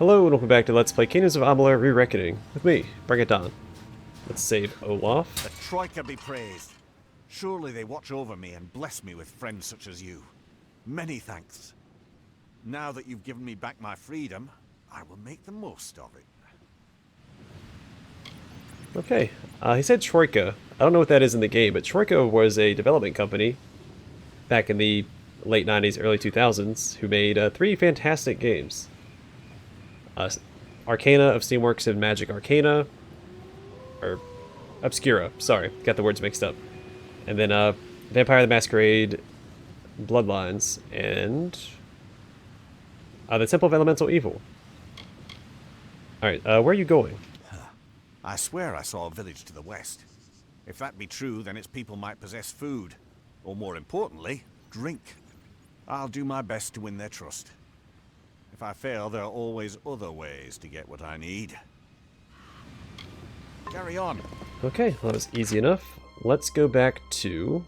Hello and welcome back to Let's Play Kingdoms of Amalur Re-Reckoning with me, Brigand. Let's save Olaf. The Troika be praised. Surely they watch over me and bless me with friends such as you. Many thanks. Now that you've given me back my freedom, I will make the most of it. Okay, he said Troika. I don't know what that is in the game, but Troika was a development company back in the late 90s, early 2000s, who made 3 fantastic games. Arcana of Steamworks and Magic Arcana, or Obscura, sorry, got the words mixed up. And then Vampire the Masquerade, Bloodlines, and the Temple of Elemental Evil. Alright, where are you going? I swear I saw a village to the west. If that be true, then its people might possess food, or more importantly, drink. I'll do my best to win their trust. If I fail, there are always other ways to get what I need. Carry on. Okay, well, that was easy enough. Let's go back to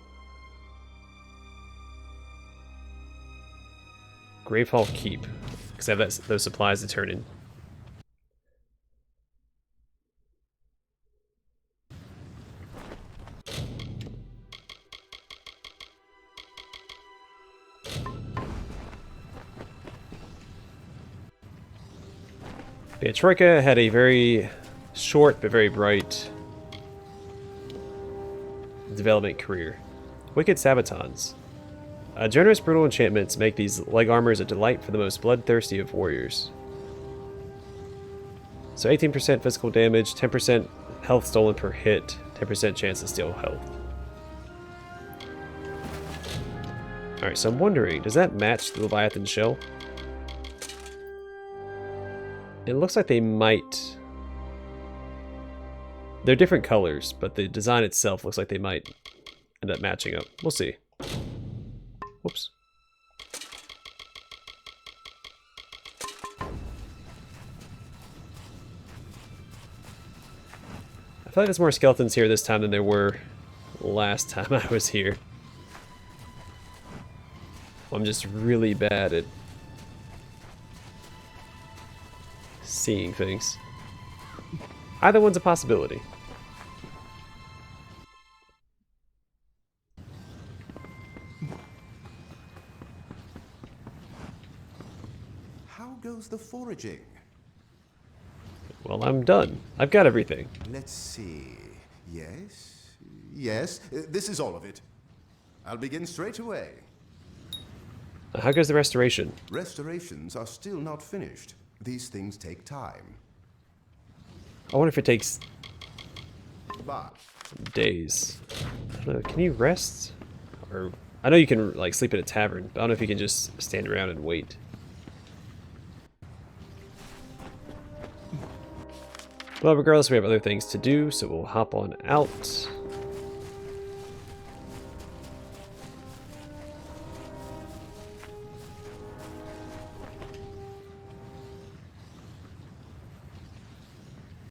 Gravehal Keep, because I have those supplies to turn in. Yeah, Troika had a very short but very bright development career. Wicked Sabatons. Generous brutal enchantments make these leg armors a delight for the most bloodthirsty of warriors. So 18% physical damage, 10% health stolen per hit, 10% chance to steal health. Alright, so I'm wondering, does that match the Leviathan shell? It looks like they might. They're different colors, but the design itself looks like they might end up matching up. We'll see. Whoops. I feel like there's more skeletons here this time than there were last time I was here. I'm just really bad at seeing things. Either one's a possibility. How goes the foraging? Well, I'm done. I've got everything. Let's see. Yes, this is all of it. I'll begin straight away. How goes the restoration? Restorations are still not finished. These things take time. I wonder if it takes But days. I don't know, can you rest? Or I know you can like sleep at a tavern, but I don't know if you can just stand around and wait. Well, regardless, we have other things to do, so we'll hop on out.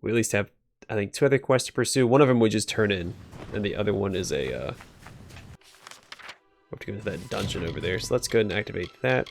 We at least have, I think, 2 other quests to pursue. One of them we just turn in, and the other one is a, we have to go to that dungeon over there. So let's go ahead and activate that.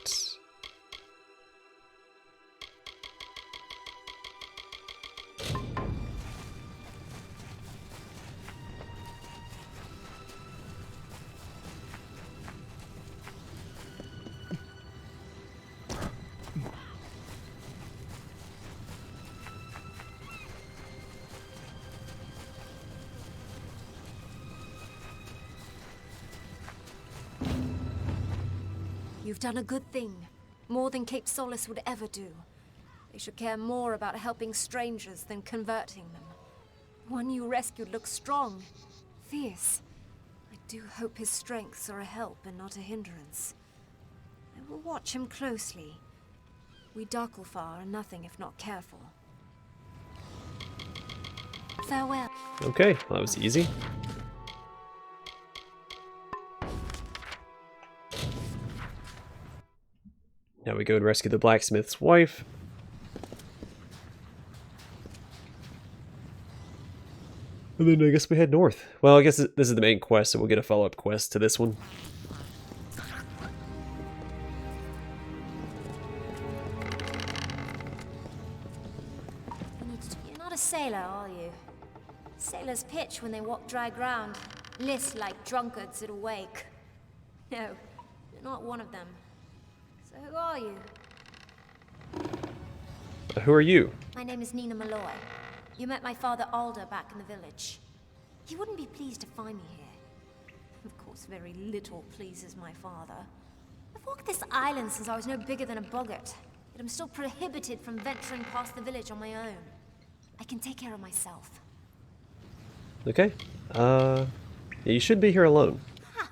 You've done a good thing. More than Cape Solis would ever do. They should care more about helping strangers than converting them. The one you rescued looks strong, fierce. I do hope his strengths are a help and not a hindrance. I will watch him closely. We Darklfar are nothing if not careful. Farewell. Okay, well, that was easy. Now we go and rescue the blacksmith's wife. And then I guess we head north. Well, I guess this is the main quest, so we'll get a follow-up quest to this one. not a sailor, are you? Sailors pitch when they walk dry ground, list like drunkards at a wake. No, you're not one of them. So who are you? Who are you? My name is Nina Malloy. You met my father Alder back in the village. He wouldn't be pleased to find me here. Of course, very little pleases my father. I've walked this island since I was no bigger than a boggart, yet I'm still prohibited from venturing past the village on my own. I can take care of myself. Okay. Yeah, you should be here alone. Ha!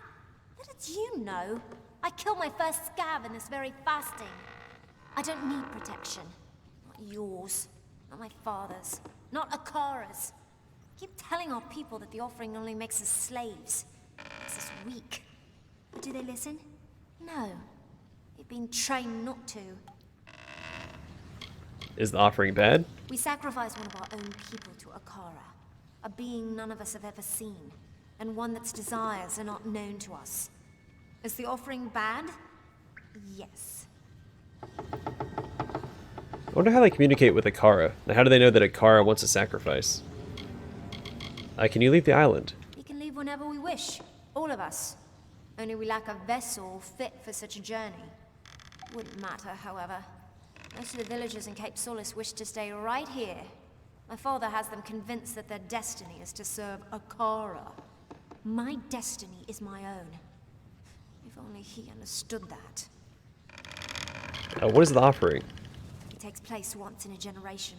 How did you know? I killed my first scab in this very fasting. I don't need protection. Not yours. Not my father's. Not Akara's. Keep telling our people that the offering only makes us slaves. Makes us weak. But do they listen? No. They've been trained not to. Is the offering bad? We sacrifice one of our own people to Akara. A being none of us have ever seen. And one that's desires are not known to us. Is the offering bad? Yes. I wonder how they communicate with Akara. Now, how do they know that Akara wants a sacrifice? Can you leave the island? We can leave whenever we wish. All of us. Only we lack a vessel fit for such a journey. Wouldn't matter, however. Most of the villagers in Cape Solis wish to stay right here. My father has them convinced that their destiny is to serve Akara. My destiny is my own. If only he understood that. What is the offering? It takes place once in a generation.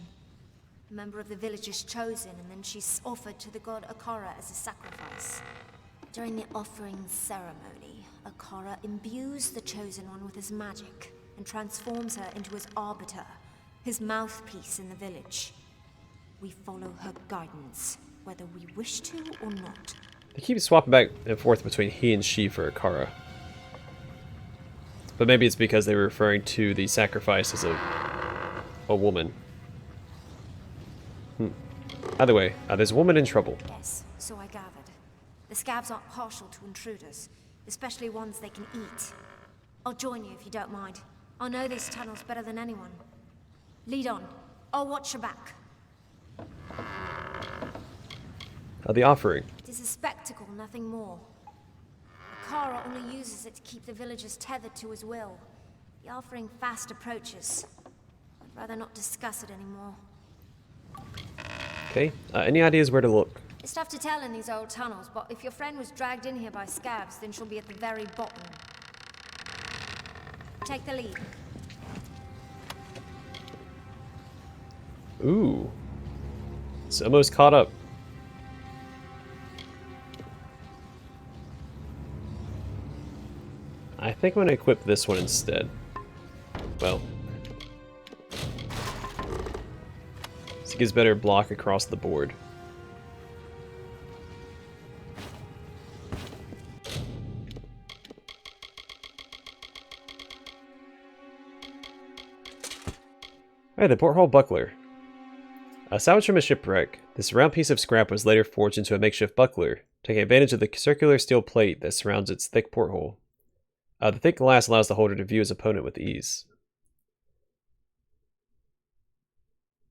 A member of the village is chosen, and then she's offered to the god Akara as a sacrifice. During the offering ceremony, Akara imbues the chosen one with his magic, and transforms her into his arbiter, his mouthpiece in the village. We follow her guidance, whether we wish to or not. They keep swapping back and forth between he and she for Akara. But maybe it's because they were referring to the sacrifice as a woman. Either way, there's a woman in trouble. Yes, so I gathered. The scabs aren't partial to intruders, especially ones they can eat. I'll join you if you don't mind. I know these tunnels better than anyone. Lead on. I'll watch your back. The offering. It is a spectacle, nothing more. Akara only uses it to keep the villagers tethered to his will. The offering fast approaches. I'd rather not discuss it anymore. Okay, any ideas where to look? It's tough to tell in these old tunnels, but if your friend was dragged in here by scabs, then she'll be at the very bottom. Take the lead. Ooh. It's almost caught up. I think I'm going to equip this one instead. Well. This gives better block across the board. Alright, the porthole buckler. Salvaged from a shipwreck, this round piece of scrap was later forged into a makeshift buckler, taking advantage of the circular steel plate that surrounds its thick porthole. The thick glass allows the holder to view his opponent with ease.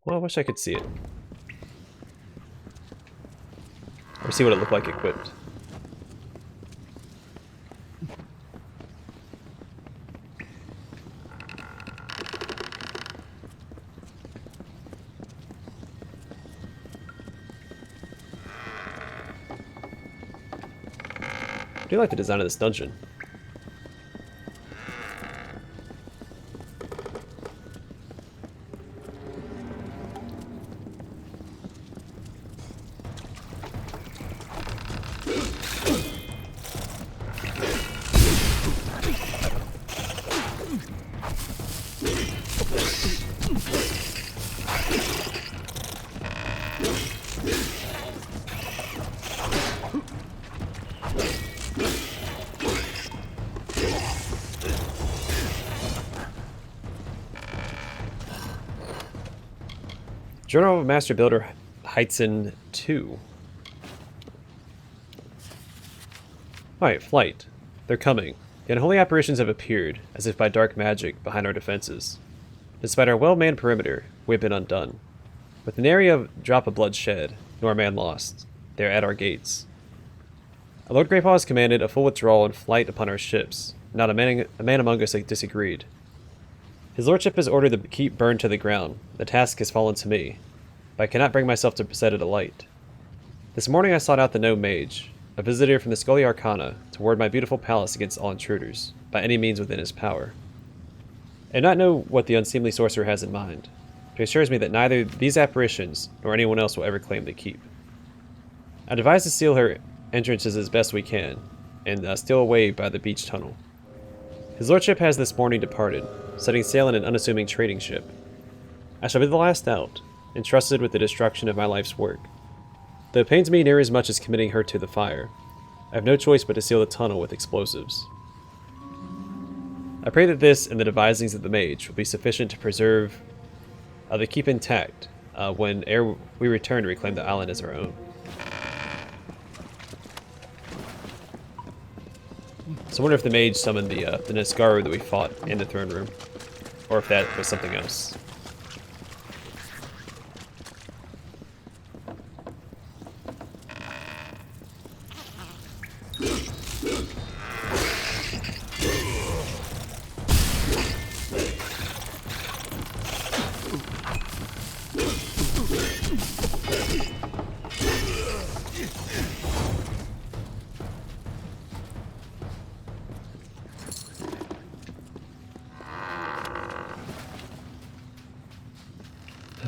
Well, I wish I could see it. Or see what it looked like equipped. I do like the design of this dungeon. Journal of a Master Builder, Heitzen 2. Alright, flight. They're coming. The unholy apparitions have appeared, as if by dark magic, behind our defenses. Despite our well-manned perimeter, we have been undone. With nary a drop of blood shed, nor a man lost, they are at our gates. Our Lord Gravehal has commanded a full withdrawal and flight upon our ships. Not a man among us disagreed. His lordship has ordered the keep burned to the ground. The task has fallen to me, but I cannot bring myself to set it alight. This morning I sought out the gnome mage, a visitor from the Scully Arcana, to ward my beautiful palace against all intruders, by any means within his power. I do not know what the unseemly sorcerer has in mind, but he assures me that neither these apparitions nor anyone else will ever claim the keep. I devise to seal her entrances as best we can, and steal away by the beach tunnel. His lordship has this morning departed, setting sail in an unassuming trading ship. I shall be the last out, entrusted with the destruction of my life's work. Though it pains me near as much as committing her to the fire, I have no choice but to seal the tunnel with explosives. I pray that this and the devisings of the mage will be sufficient to preserve the keep intact when ere we return to reclaim the island as our own. So I wonder if the mage summoned the Nisgaru that we fought in the throne room, or if that was something else.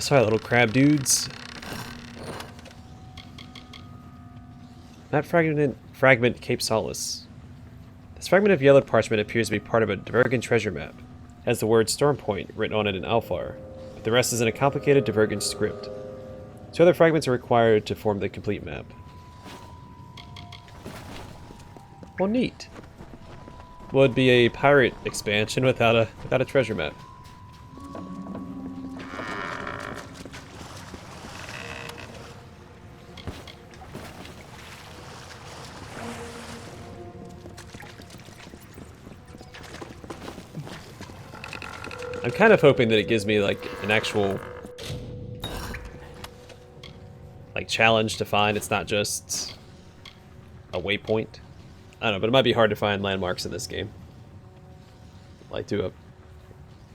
Sorry, little crab dudes. Map fragment Cape Solis. This fragment of yellowed parchment appears to be part of a Divergent treasure map. It has the word Storm Point written on it in Alfar, but the rest is in a complicated Divergent script. 2 other fragments are required to form the complete map. Well, neat. Would be a pirate expansion without a treasure map. I'm kind of hoping that it gives me like an actual like challenge to find. It's not just a waypoint. I don't know, but it might be hard to find landmarks in this game. Like do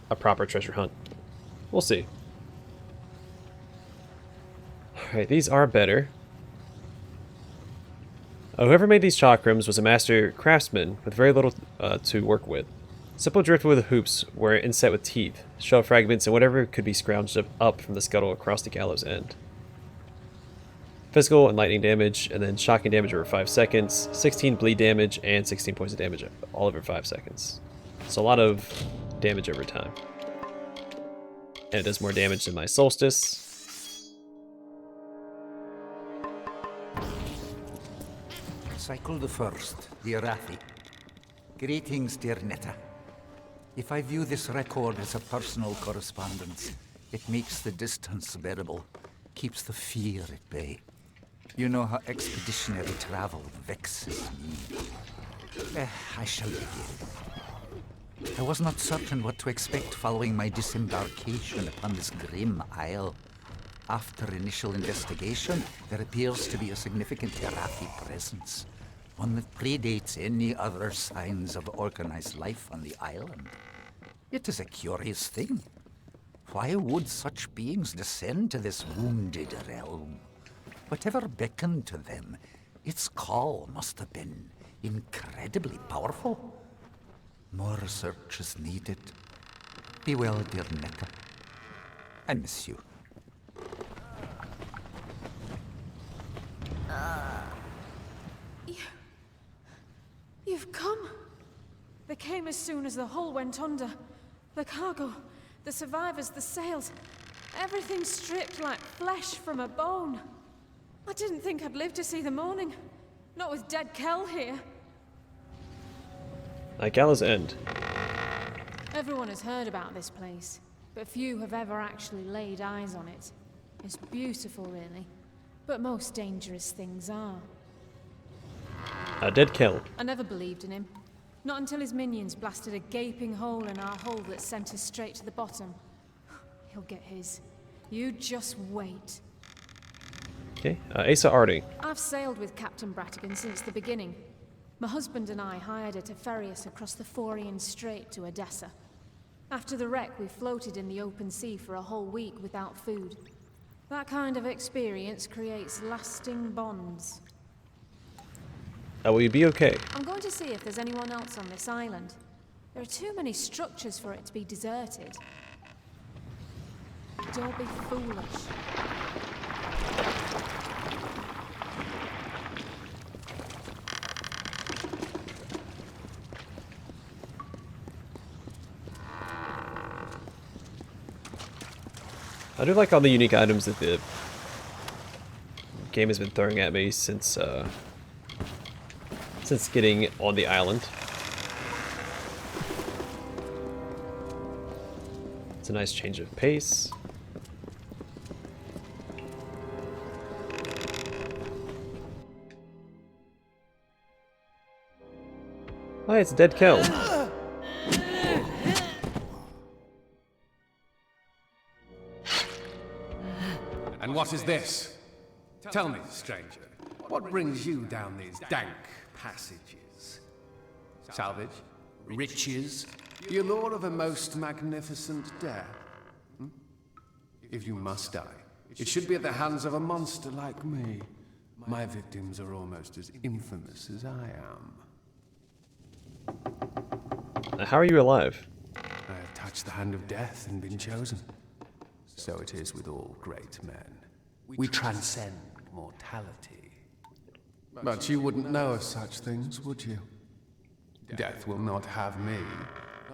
a proper treasure hunt. We'll see. Alright, these are better. Whoever made these chakrams was a master craftsman with very little to work with. Simple driftwood hoops were inset with teeth, shell fragments, and whatever could be scrounged up from the scuttle across the gallow's end. Physical and lightning damage, and then shocking damage over 5 seconds, 16 bleed damage, and 16 points of damage all over 5 seconds. So a lot of damage over time. And it does more damage than my Solstice. Cycle the first, dear Rathir. Greetings, dear Netta. If I view this record as a personal correspondence, it makes the distance bearable, keeps the fear at bay. You know how expeditionary travel vexes me. I shall begin. I was not certain what to expect following my disembarkation upon this grim isle. After initial investigation, there appears to be a significant Arathi presence. One that predates any other signs of organized life on the island. It is a curious thing. Why would such beings descend to this wounded realm? Whatever beckoned to them, its call must have been incredibly powerful. More research is needed. Be well, dear Netta. I miss you. You've come. They came as soon as the hull went under. The cargo, the survivors, the sails. Everything stripped like flesh from a bone. I didn't think I'd live to see the morning. Not with dead Kel here. Like Gallow's End. Everyone has heard about this place, but few have ever actually laid eyes on it. It's beautiful, really, but most dangerous things are. A dead Kel. I never believed in him. Not until his minions blasted a gaping hole in our hull that sent us straight to the bottom. He'll get his. You just wait. Okay, Asa Artie. I've sailed with Captain Bratigan since the beginning. My husband and I hired her to ferry us across the Forian Strait to Odessa. After the wreck, we floated in the open sea for a whole week without food. That kind of experience creates lasting bonds. Will you be okay? I'm going to see if there's anyone else on this island. There are too many structures for it to be deserted. Don't be foolish. I do like all the unique items that the game has been throwing at me since getting on the island. It's a nice change of pace. Oh, it's Dead Kel. And what is this? Tell me, stranger, what brings you down these dank passages? Salvage? Riches? The allure of a most magnificent death? Hmm? If you must die, it should be at the hands of a monster like me. My victims are almost as infamous as I am. How are you alive? I have touched the hand of death and been chosen. So it is with all great men. We transcend mortality. But you wouldn't know of such things, would you? Death will not have me.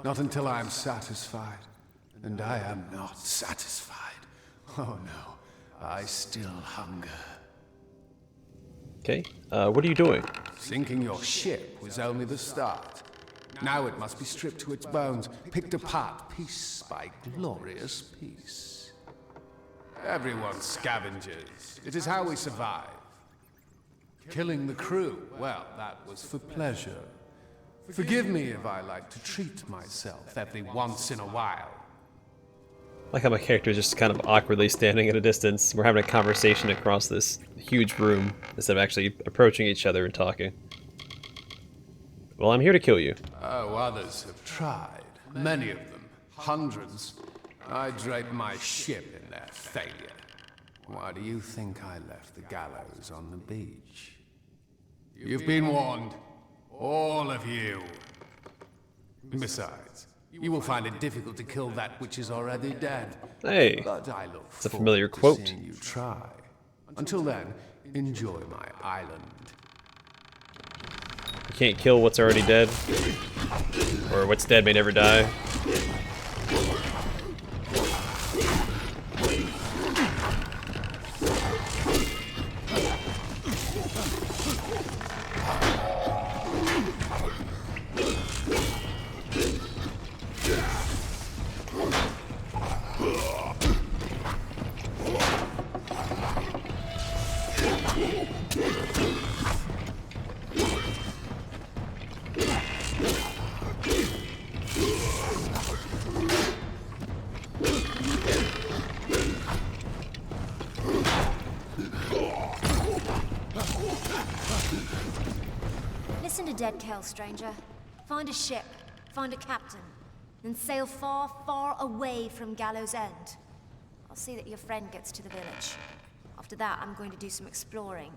Not until I am satisfied. And I am not satisfied. Oh no, I still hunger. Okay, what are you doing? Sinking your ship was only the start. Now it must be stripped to its bones, picked apart piece by glorious piece. Everyone's scavengers. It is how we survive. Killing the crew, well, that was for pleasure. Forgive me if I like to treat myself every once in a while. Like how my character is just kind of awkwardly standing at a distance. We're having a conversation across this huge room instead of actually approaching each other and talking. Well, I'm here to kill you. Oh, others have tried. Many of them. Hundreds. I drape my ship in their failure. Why do you think I left the gallows on the beach? You've been warned. All of you. Besides, you will find it difficult to kill that which is already dead. Hey, But I look it's a forward familiar to quote. seeing you try. Until then, enjoy my island. You can't kill what's already dead. Or what's dead may never die. Listen to Dead Kel, stranger. Find a ship, find a captain, then sail far, far away from Gallow's End. I'll see that your friend gets to the village. After that, I'm going to do some exploring.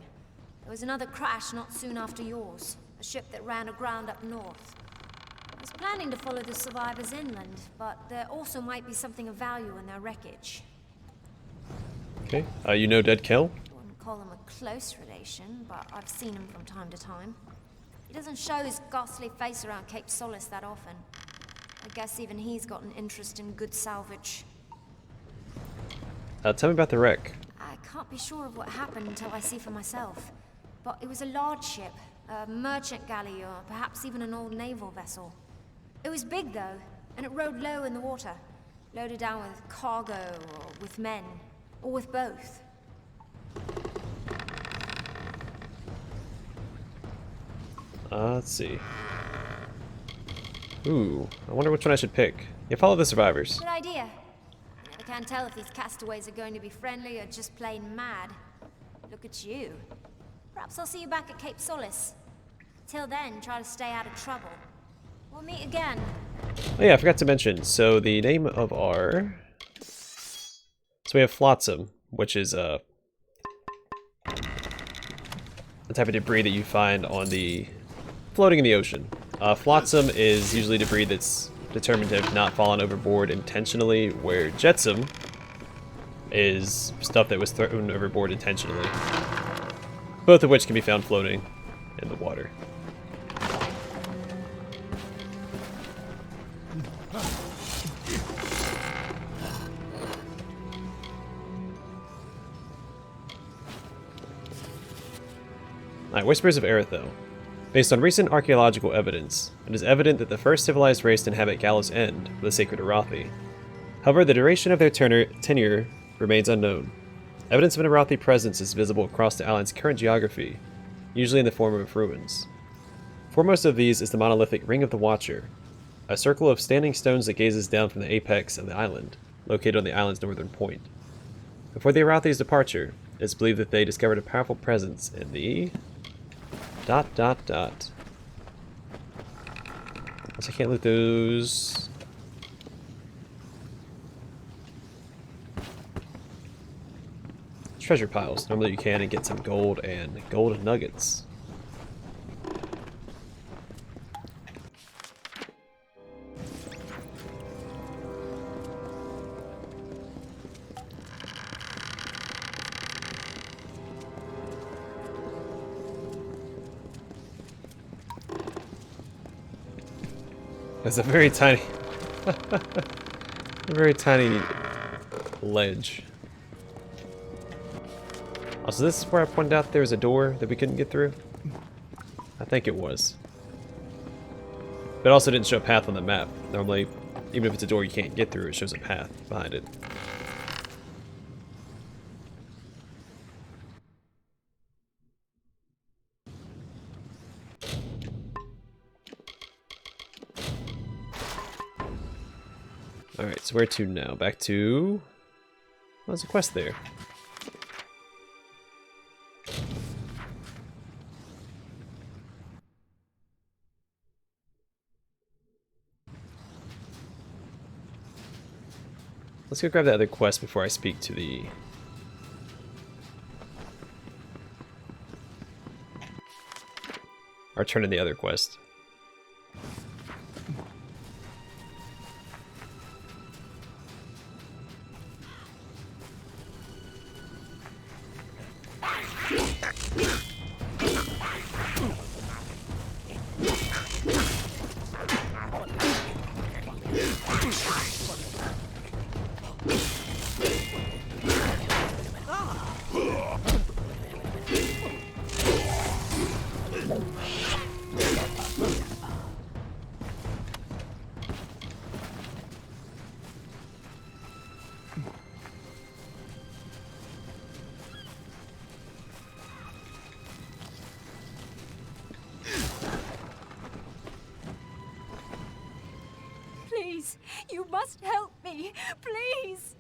There was another crash not soon after yours, a ship that ran aground up north. I was planning to follow the survivors inland, but there also might be something of value in their wreckage. Okay, you know Dead Kel? Wouldn't call him a close relation, but I've seen him from time to time. He doesn't show his ghastly face around Cape Solis that often. I guess even he's got an interest in good salvage. Tell me about the wreck. I can't be sure of what happened until I see for myself. But it was a large ship, a merchant galley, or perhaps even an old naval vessel. It was big, though, and it rode low in the water, loaded down with cargo, or with men, or with both. Let's see. Ooh, I wonder which one I should pick. Yeah, follow the survivors. Good idea. Never Can't tell if these castaways are going to be friendly or just plain mad. Look at you. Perhaps I'll see you back at Cape Solis. Till then, try to stay out of trouble. We'll meet again. Oh yeah, I forgot to mention. So the name of our... So we have flotsam, which is a type of debris that you find on the... floating in the ocean. Flotsam is usually debris that's determined to have not fallen overboard intentionally, where jetsam is stuff that was thrown overboard intentionally. Both of which can be found floating in the water. Alright, Whispers of Eretho. Based on recent archaeological evidence, it is evident that the first civilized race to inhabit Gallow's End were the sacred Arathi. However, the duration of their tenure remains unknown. Evidence of an Arathi presence is visible across the island's current geography, usually in the form of ruins. Foremost of these is the monolithic Ring of the Watcher, a circle of standing stones that gazes down from the apex of the island, located on the island's northern point. Before the Arathi's departure, it is believed that they discovered a powerful presence in the... ... Guess I can't loot those. Treasure piles. Normally you can and get some gold and gold nuggets. It's a very tiny, a very tiny ledge. Also, this is where I pointed out there was a door that we couldn't get through. I think it was. But it also didn't show a path on the map. Normally, even if it's a door you can't get through, it shows a path behind it. Alright, so where to now? Back to... Oh, there's a quest there. Let's go grab that other quest before I speak to the... Or turn in the other quest. Please, you must help me. Please.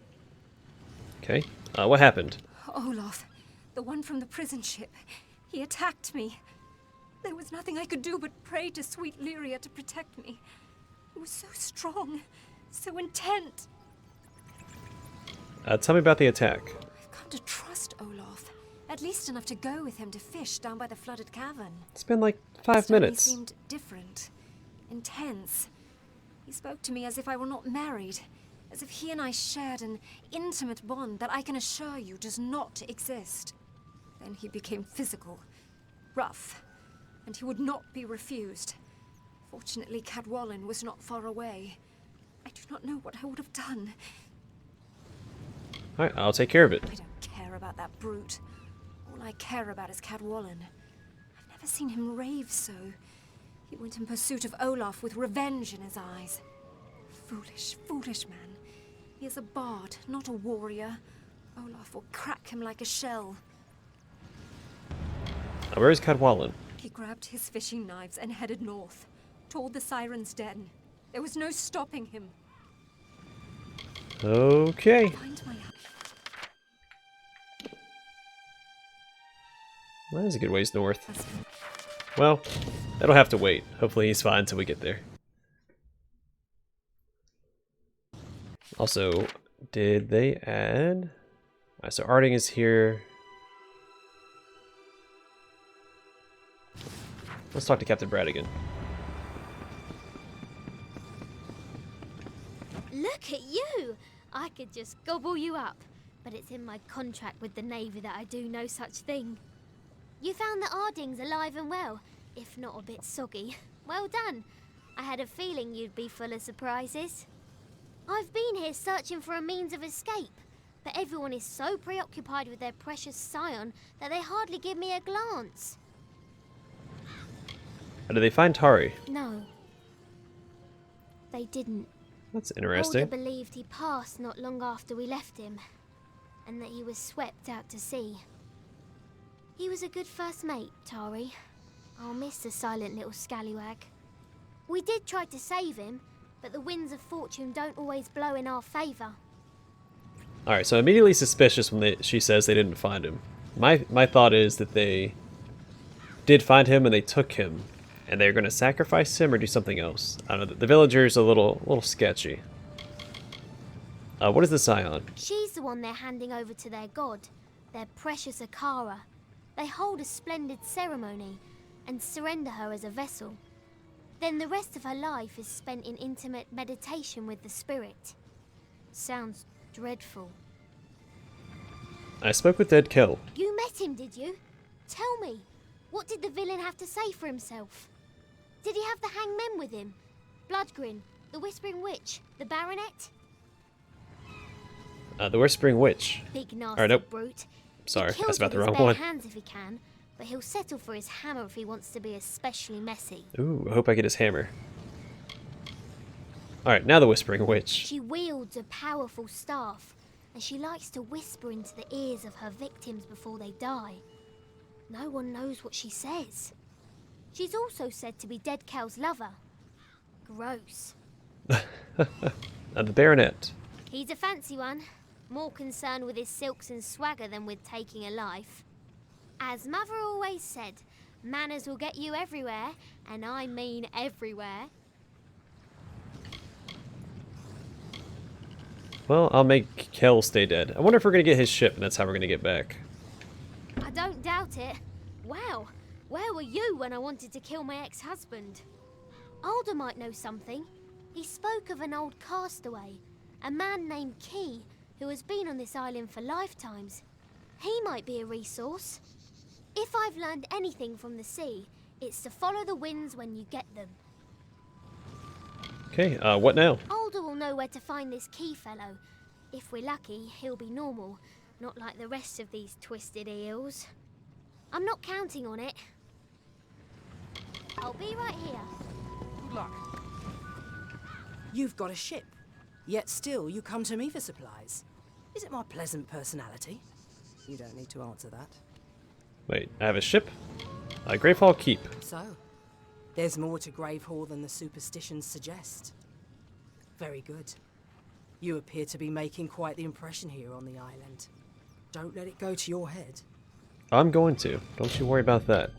Okay, what happened? Olaf, the one from the prison ship. He attacked me. There was nothing I could do but pray to sweet Lyria to protect me. He was so strong, so intent. Tell me about the attack. I've come to trust Olaf. At least enough to go with him to fish down by the flooded cavern. It's been like 5 minutes. He seemed different, intense. He spoke to me as if I were not married, as if he and I shared an intimate bond that I can assure you does not exist. Then he became physical, rough, and he would not be refused. Fortunately, Cadwallon was not far away. I do not know what I would have done. Alright, I'll take care of it. I don't care about that brute. All I care about is Cadwallon. I've never seen him rave so. He went in pursuit of Olaf with revenge in his eyes. Foolish, foolish man. He is a bard, not a warrior. Olaf will crack him like a shell. Now, where is Cadwallon? He grabbed his fishing knives and headed north, toward the Siren's Den. There was no stopping him. Okay. Find my Well, that's a good ways north. Well, that'll have to wait. Hopefully he's fine until we get there. Also, did they add... Alright, so Arding is here. Let's talk to Captain Bradigan. Look at you! I could just gobble you up, but it's in my contract with the Navy that I do no such thing. You found the Ardings alive and well, if not a bit soggy. Well done. I had a feeling you'd be full of surprises. I've been here searching for a means of escape, but everyone is so preoccupied with their precious scion that they hardly give me a glance. How did they find Tari? No. They didn't. That's Older interesting. believed he passed not long after we left him, and that he was swept out to sea. He was a good first mate, Tari. I'll miss the silent little scallywag. We did try to save him, but the winds of fortune don't always blow in our favour. Alright, so immediately suspicious when she says they didn't find him. My thought is that they did find him and they took him, and they're going to sacrifice him or do something else. I don't know. The villager's a little sketchy. What is the scion? She's the one they're handing over to their god, their precious Akara. They hold a splendid ceremony and surrender her as a vessel. Then the rest of her life is spent in intimate meditation with the spirit. Sounds dreadful. I spoke with Dead Kill. You met him, did you? Tell me, what did the villain have to say for himself? Did he have the hangmen with him? Bloodgrin, the Whispering Witch, the Baronet? The Whispering Witch. Big nasty Alright, nope. brute. Sorry, He kills that's about with the his wrong bare one. hands if he can, but he'll settle for his hammer if he wants to be especially messy. Ooh, I hope I get his hammer. Alright, now the Whispering Witch. She wields a powerful staff, and she likes to whisper into the ears of her victims before they die. No one knows what she says. She's also said to be Dead Cal's lover. Gross. The Baronet. He's a fancy one, more concerned with his silks and swagger than with taking a life. As Mother always said, manners will get you everywhere, and I mean everywhere. Well, I'll make Kel stay dead. I wonder if we're going to get his ship, and that's how we're going to get back. I don't doubt it. Wow, where were you when I wanted to kill my ex-husband? Alder might know something. He spoke of an old castaway, a man named Key, who has been on this island for lifetimes. He might be a resource. If I've learned anything from the sea, it's to follow the winds when you get them. Okay, what now? Alder will know where to find this Key fellow. If we're lucky, he'll be normal, not like the rest of these twisted eels. I'm not counting on it. I'll be right here. Good luck. You've got a ship, yet still you come to me for supplies. Is it my pleasant personality? You don't need to answer that. Wait, I have a ship? Gravehal Keep. So, there's more to Gravehall than the superstitions suggest. Very good. You appear to be making quite the impression here on the island. Don't let it go to your head. I'm going to. Don't you worry about that.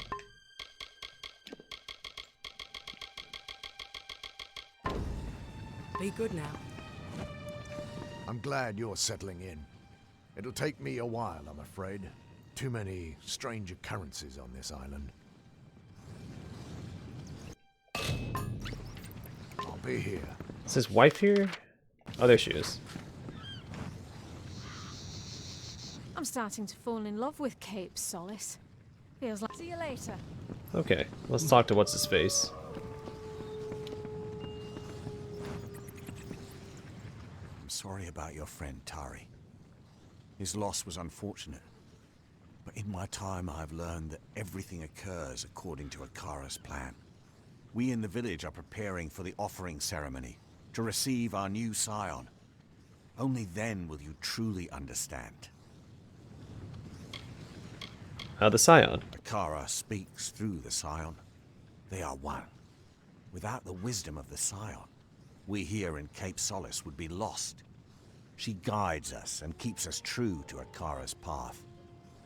Be good now. I'm glad you're settling in. It'll take me a while, I'm afraid. Too many strange occurrences on this island. I'll be here. Is his wife here? Oh, there she is. I'm starting to fall in love with Cape Solis. Feels like... See you later. Okay, let's talk to what's-his-face. I'm sorry about your friend, Tari. His loss was unfortunate. But in my time, I've learned that everything occurs according to Akara's plan. We in the village are preparing for the offering ceremony to receive our new scion. Only then will you truly understand. The scion. Akara speaks through the scion. They are one. Without the wisdom of the scion, we here in Cape Solis would be lost. She guides us and keeps us true to Akara's path.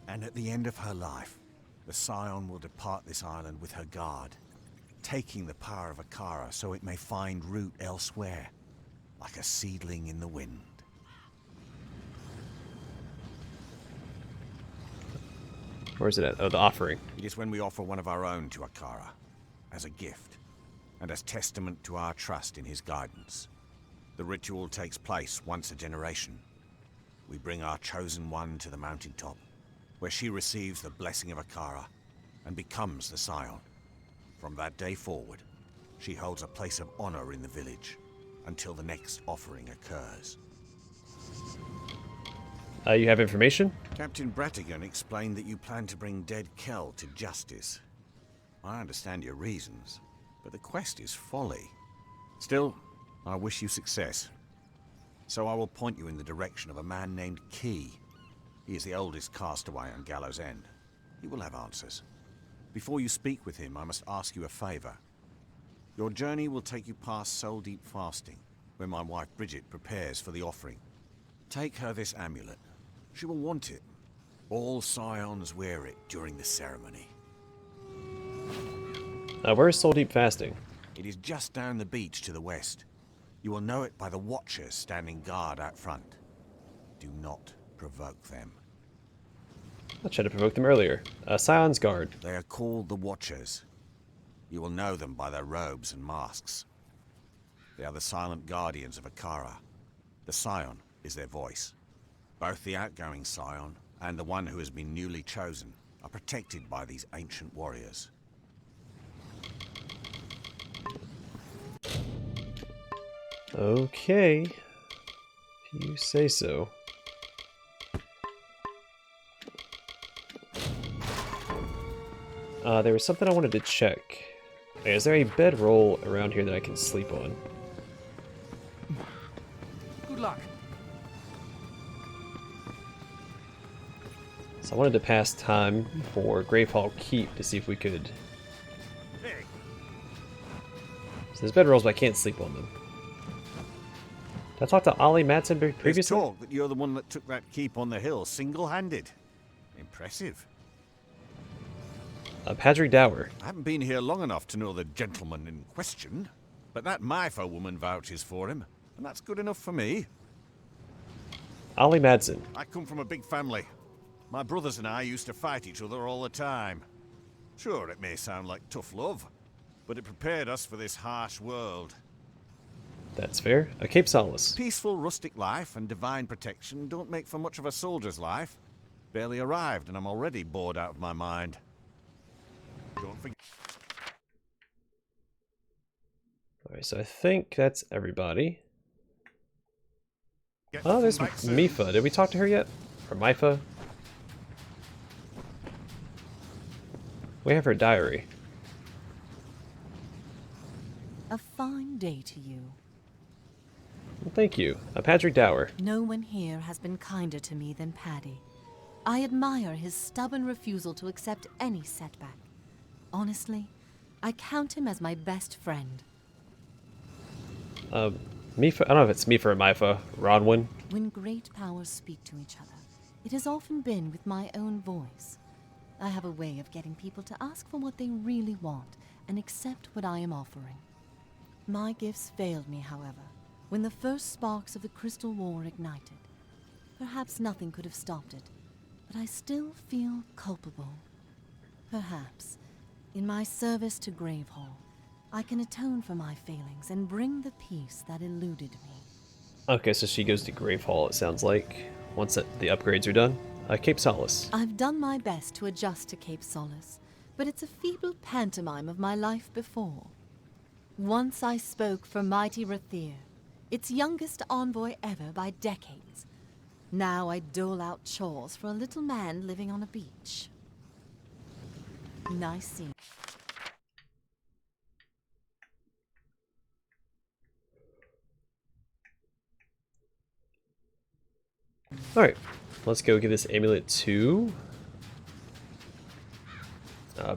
And at the end of her life, the scion will depart this island with her guard, taking the power of Akara so it may find root elsewhere, like a seedling in the wind. Where's it at? Oh, the offering. It is when we offer one of our own to Akara, as a gift, and as testament to our trust in his guidance. The ritual takes place once a generation. We bring our chosen one to the mountaintop, where she receives the blessing of Akara and becomes the scion. From that day forward, she holds a place of honor in the village until the next offering occurs. You have information? Captain Bratigan explained that you plan to bring dead Kel to justice. I understand your reasons, but the quest is folly. Still, I wish you success. So I will point you in the direction of a man named Key. He is the oldest castaway on Gallow's End. He will have answers. Before you speak with him, I must ask you a favor. Your journey will take you past Soul Deep Fasting, where my wife Bridget prepares for the offering. Take her this amulet. She will want it. All scions wear it during the ceremony. Where's Soul Deep Fasting? It is just down the beach to the west. You will know it by the Watchers standing guard out front. Do not provoke them. I tried to provoke them earlier. Scion's Guard. They are called the Watchers. You will know them by their robes and masks. They are the silent guardians of Akara. The scion is their voice. Both the outgoing scion and the one who has been newly chosen are protected by these ancient warriors. Okay. If you say so. There was something I wanted to check. Is there a bedroll around here that I can sleep on? Good luck. So I wanted to pass time for Gravehal Keep to see if we could... So there's bedrolls, but I can't sleep on them. Did I talk to Ollie Madsen previously? There's talk that you're the one that took that keep on the hill single-handed. Impressive. Padre Dower. I haven't been here long enough to know the gentleman in question, but that Myfa woman vouches for him, and that's good enough for me. Ollie Madsen. I come from a big family. My brothers and I used to fight each other all the time. Sure, it may sound like tough love, but it prepared us for this harsh world. That's fair. Cape Solis. Peaceful rustic life and divine protection don't make for much of a soldier's life. Barely arrived and I'm already bored out of my mind. Don't forget. Alright, so I think that's everybody. Oh, there's Mifa. Did we talk to her yet? Or Myfa? We have her diary. A fine day to you. Well, thank you. Padre Dower. No one here has been kinder to me than Paddy. I admire his stubborn refusal to accept any setback. Honestly, I count him as my best friend. Mifa, I don't know if it's Mifa or Myfa. Ronwin. When great powers speak to each other, it has often been with my own voice. I have a way of getting people to ask for what they really want and accept what I am offering. My gifts failed me, however, when the first sparks of the Crystal War ignited. Perhaps nothing could have stopped it, but I still feel culpable. Perhaps, in my service to Gravehal, I can atone for my failings and bring the peace that eluded me. Okay, so she goes to Gravehal, it sounds like, once the upgrades are done. Cape Solis. I've done my best to adjust to Cape Solis, but it's a feeble pantomime of my life before. Once I spoke for mighty Rathir, its youngest envoy ever by decades. Now I dole out chores for a little man living on a beach. Nice scene. Alright, let's go give this amulet to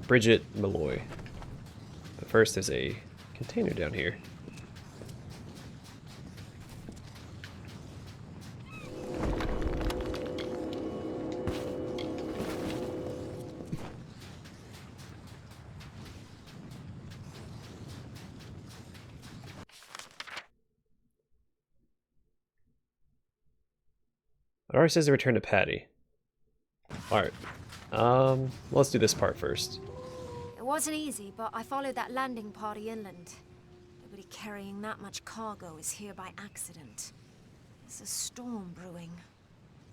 Bridget Malloy. But first there's a container down here. It already says to return to Patty. Alright. Let's do this part first. It wasn't easy, but I followed that landing party inland. Nobody carrying that much cargo is here by accident. There's a storm brewing.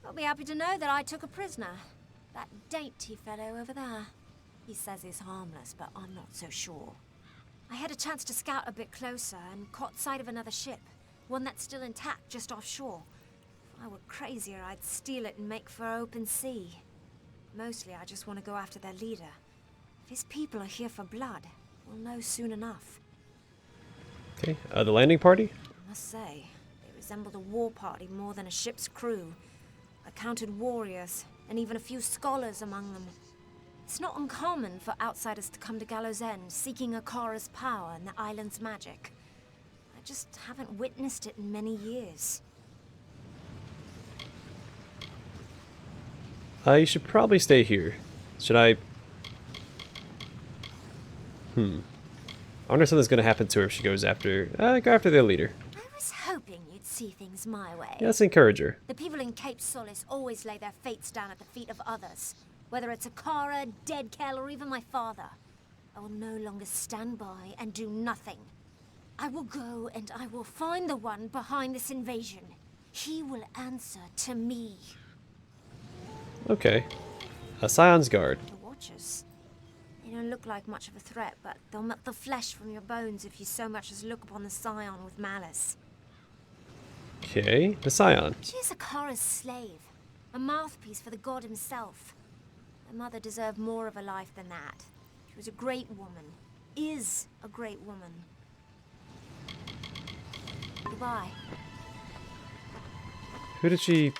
You'll be happy to know that I took a prisoner. That dainty fellow over there. He says he's harmless, but I'm not so sure. I had a chance to scout a bit closer and caught sight of another ship. One that's still intact just offshore. If I were crazier, I'd steal it and make for open sea. Mostly, I just want to go after their leader. If his people are here for blood, we'll know soon enough. Okay, the landing party? I must say, they resembled a war party more than a ship's crew. I counted warriors, and even a few scholars among them. It's not uncommon for outsiders to come to Gallow's End, seeking Akara's power and the island's magic. I just haven't witnessed it in many years. You should probably stay here. Should I... I wonder if something's gonna happen to her if she goes after... go after their leader. I was hoping you'd see things my way. Yeah, let's encourage her. The people in Cape Solis always lay their fates down at the feet of others. Whether it's Akara, Dead Kell, or even my father. I will no longer stand by and do nothing. I will go and I will find the one behind this invasion. He will answer to me. Okay. A Scion's Guard. The Watchers. They don't look like much of a threat, but they'll melt the flesh from your bones if you so much as look upon the Scion with malice. Okay, the Scion. She is Akara's slave. A mouthpiece for the god himself. My mother deserved more of a life than that. She was a great woman. Is a great woman. Goodbye. Who did she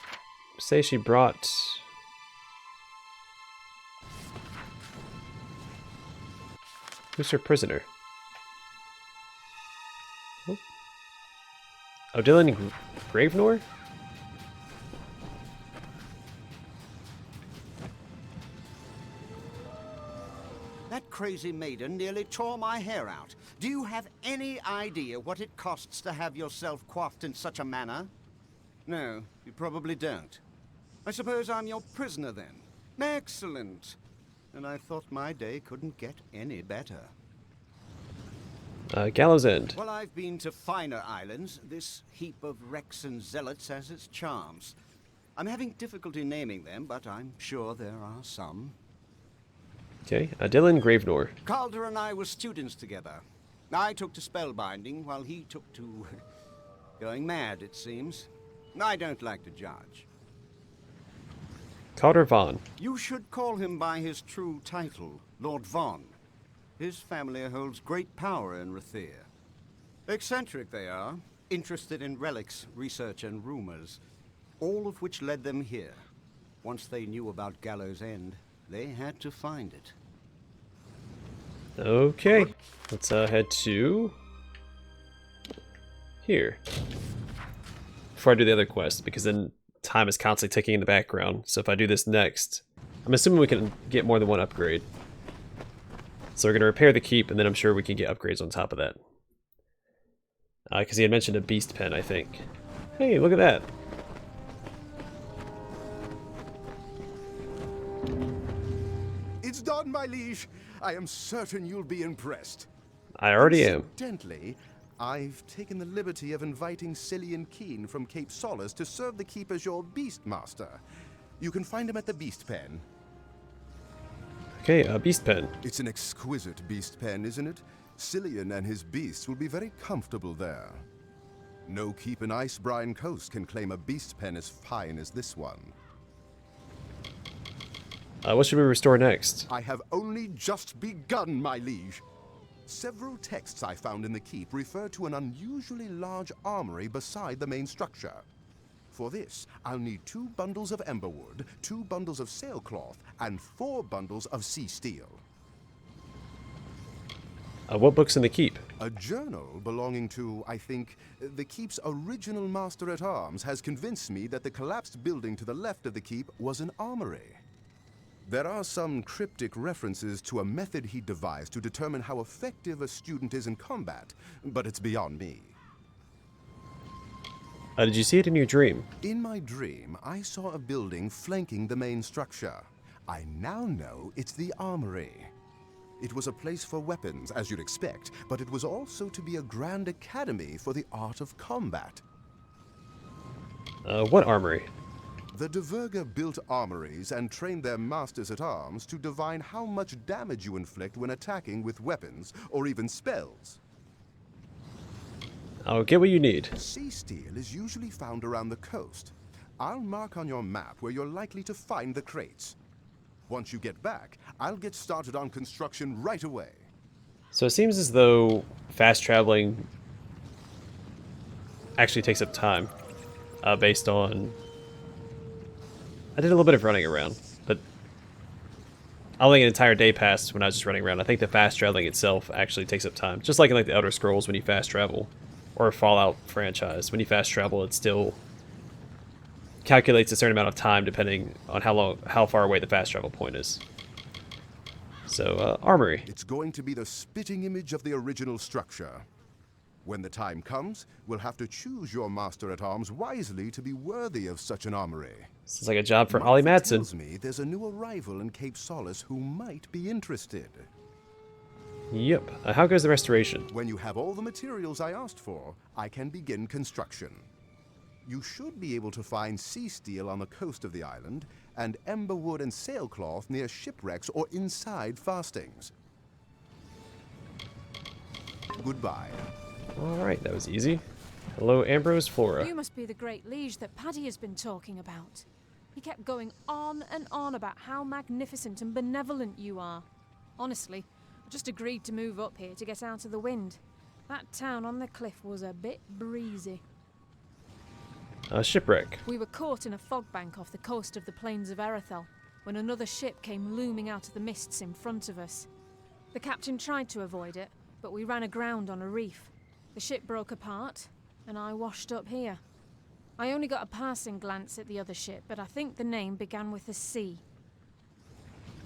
say she brought? Who's her prisoner? Oh, Dylan Gravenor? That crazy maiden nearly tore my hair out. Do you have any idea what it costs to have yourself coiffed in such a manner? No, you probably don't. I suppose I'm your prisoner then. Excellent. And I thought my day couldn't get any better. Gallow's End. Well, I've been to finer islands. This heap of wrecks and zealots has its charms. I'm having difficulty naming them, but I'm sure there are some. Okay, Dylan Gravenor. Calder and I were students together. I took to spellbinding while he took to going mad, it seems. I don't like to judge. Calder Vaughn. You should call him by his true title, Lord Vaughn. His family holds great power in Rathir. Eccentric they are, interested in relics, research, and rumors, all of which led them here. Once they knew about Gallow's End, they had to find it. Okay, let's head to here before I do the other quest, because then time is constantly ticking in the background. So if I do this next, I'm assuming we can get more than one upgrade. So we're going to repair the keep, and then I'm sure we can get upgrades on top of that. Because he had mentioned a beast pen, I think. Hey, look at that. It's done, my liege. I am certain you'll be impressed. I already am. Incidentally, I've taken the liberty of inviting Cillian Keen from Cape Solis to serve the keep as your beast master. You can find him at the beast pen. Okay, a beast pen. It's an exquisite beast pen, isn't it? Cillian and his beasts will be very comfortable there. No keep in Icebrine Coast can claim a beast pen as fine as this one. What should we restore next? I have only just begun, my liege. Several texts I found in the keep refer to an unusually large armory beside the main structure. For this, I'll need 2 bundles of emberwood, 2 bundles of sailcloth, and 4 bundles of sea steel. What book's in the keep? A journal belonging to, I think, the keep's original master-at-arms has convinced me that the collapsed building to the left of the keep was an armory. There are some cryptic references to a method he devised to determine how effective a student is in combat, but it's beyond me. Did you see it in your dream? In my dream, I saw a building flanking the main structure. I now know it's the armory. It was a place for weapons, as you'd expect, but it was also to be a grand academy for the art of combat. What armory? The Diverga built armories and trained their masters at arms to divine how much damage you inflict when attacking with weapons or even spells. I'll get what you need. Sea steel is usually found around the coast. I'll mark on your map where you're likely to find the crates. Once you get back, I'll get started on construction right away. So it seems as though fast traveling actually takes up time, based on... I did a little bit of running around, but I only an entire day passed when I was just running around. I think the fast traveling itself actually takes up time. Just like in like the Elder Scrolls when you fast travel, or Fallout franchise, when you fast travel it still calculates a certain amount of time depending on how far away the fast travel point is. So, armory. It's going to be the spitting image of the original structure. When the time comes, we'll have to choose your master-at-arms wisely to be worthy of such an armory. This is like a job for Ollie Madsen. Tells me there's a new arrival in Cape Solis who might be interested. Yep. How goes the restoration? When you have all the materials I asked for, I can begin construction. You should be able to find sea steel on the coast of the island, and ember wood and sailcloth near shipwrecks or inside fastings. Goodbye. Alright, that was easy. Hello, Ambrose Flora. You must be the great liege that Paddy has been talking about. He kept going on and on about how magnificent and benevolent you are. Honestly, I just agreed to move up here to get out of the wind. That town on the cliff was a bit breezy. Shipwreck. We were caught in a fog bank off the coast of the plains of Erethel when another ship came looming out of the mists in front of us. The captain tried to avoid it, but we ran aground on a reef. The ship broke apart, and I washed up here. I only got a passing glance at the other ship, but I think the name began with a C.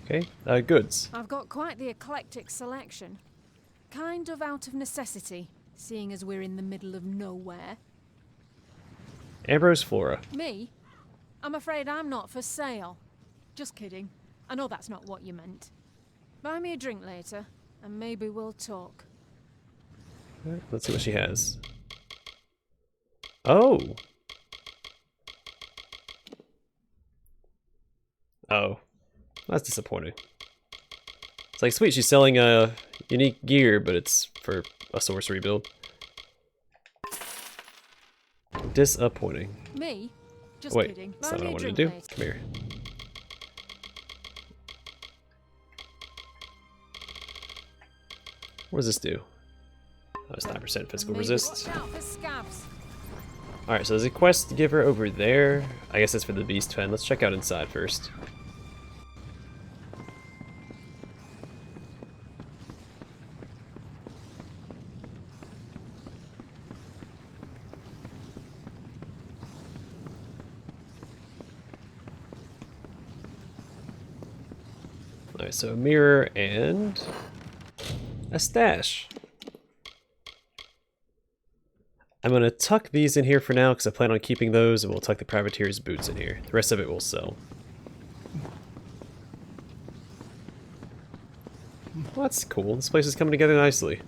Okay, goods. I've got quite the eclectic selection. Kind of out of necessity, seeing as we're in the middle of nowhere. Ambrose Flora. Me? I'm afraid I'm not for sale. Just kidding. I know that's not what you meant. Buy me a drink later, and maybe we'll talk. Right, let's see what she has. Oh! Oh. That's disappointing. It's like, sweet, she's selling unique gear, but it's for a sorcery build. Disappointing. Me? Just Wait, kidding. that's Buy not what I me a wanted to drink do. later. Come here. What does this do? Oh, it's 9% physical And maybe resist. watch out for scabs. Alright, so there's a quest giver over there. I guess that's for the beast pen. Let's check out inside first. Alright, so a mirror and a stash. I'm going to tuck these in here for now because I plan on keeping those, and we'll tuck the privateer's boots in here. The rest of it we'll sell. Well, that's cool. This place is coming together nicely.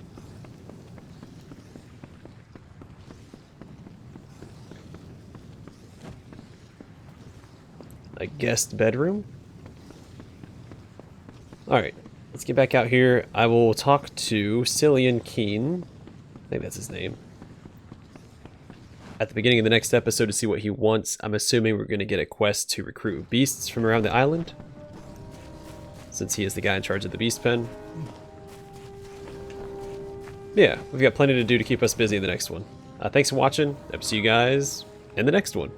A guest bedroom? Alright, let's get back out here. I will talk to Cillian Keen. I think that's his name. At the beginning of the next episode to see what he wants. I'm assuming we're going to get a quest to recruit beasts from around the island, since he is the guy in charge of the beast pen. Yeah, we've got plenty to do to keep us busy in the next one. Thanks for watching. I'll see you guys in the next one.